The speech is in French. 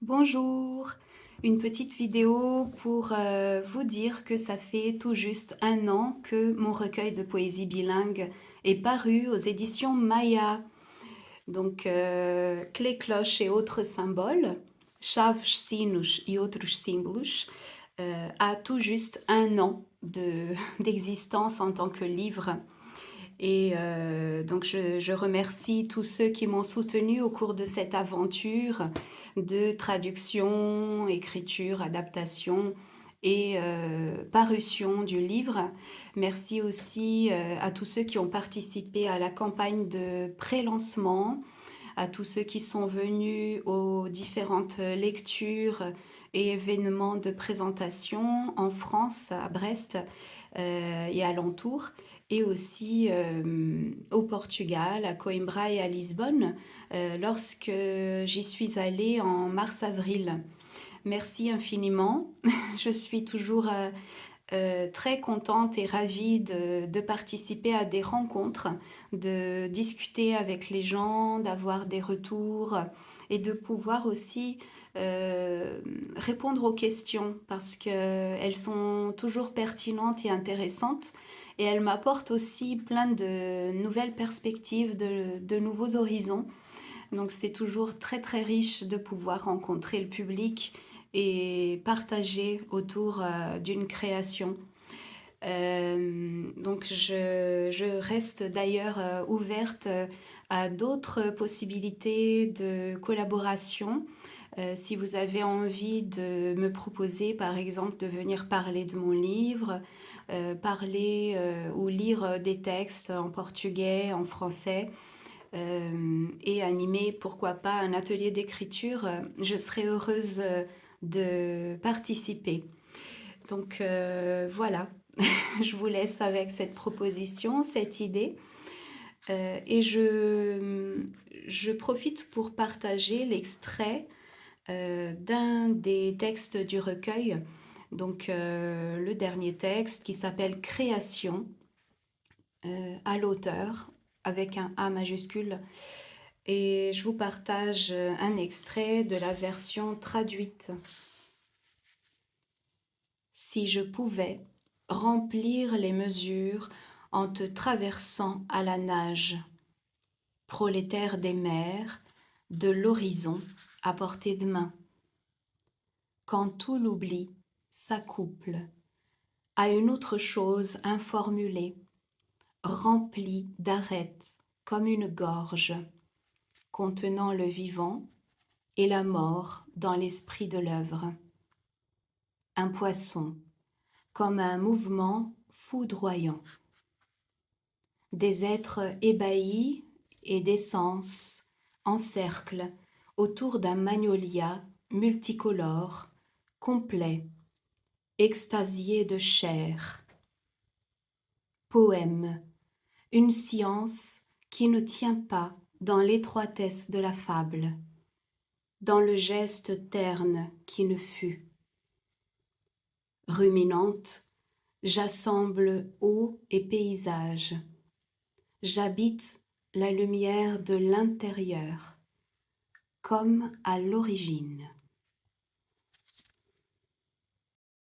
Bonjour, une petite vidéo pour vous dire que ça fait tout juste un an que mon recueil de poésie bilingue est paru aux éditions Maya. Donc, Clé, cloche et autres symboles, chaves, sinos et autres símbolos, a tout juste un an d'existence en tant que livre. Et donc je remercie tous ceux qui m'ont soutenue au cours de cette aventure de traduction, écriture, adaptation et parution du livre. Merci aussi à tous ceux qui ont participé à la campagne de pré-lancement, à tous ceux qui sont venus aux différentes lectures et événements de présentation en France, à Brest et alentours, et aussi au Portugal, à Coimbra et à Lisbonne, lorsque j'y suis allée en mars-avril. Merci infiniment. Je suis toujours très contente et ravie de participer à des rencontres, de discuter avec les gens, d'avoir des retours et de pouvoir aussi euh, répondre aux questions parce qu'elles sont toujours pertinentes et intéressantes et elles m'apportent aussi plein de nouvelles perspectives, de nouveaux horizons. Donc c'est toujours très très riche de pouvoir rencontrer le public et partager autour d'une création. Donc je reste d'ailleurs ouverte à d'autres possibilités de collaboration. Si vous avez envie de me proposer par exemple de venir parler de mon livre, parler ou lire des textes en portugais, en français, et animer pourquoi pas un atelier d'écriture, je serais heureuse de participer. Donc voilà, je vous laisse avec cette proposition, cette idée. Et je profite pour partager l'extrait d'un des textes du recueil. Donc le dernier texte qui s'appelle Création, à l'auteur, avec un A majuscule. Et je vous partage un extrait de la version traduite. Si je pouvais remplir les mesures en te traversant à la nage, prolétaire des mers, de l'horizon à portée de main, quand tout l'oubli s'accouple à une autre chose informulée, remplie d'arêtes comme une gorge, contenant le vivant et la mort dans l'esprit de l'œuvre. Un poisson, comme un mouvement foudroyant. Des êtres ébahis et d'essence encerclent autour d'un magnolia multicolore, complet, extasié de chair. Poème, une science qui ne tient pas dans l'étroitesse de la fable, dans le geste terne qui ne fut. Ruminante, j'assemble eau et paysage. J'habite la lumière de l'intérieur, comme à l'origine.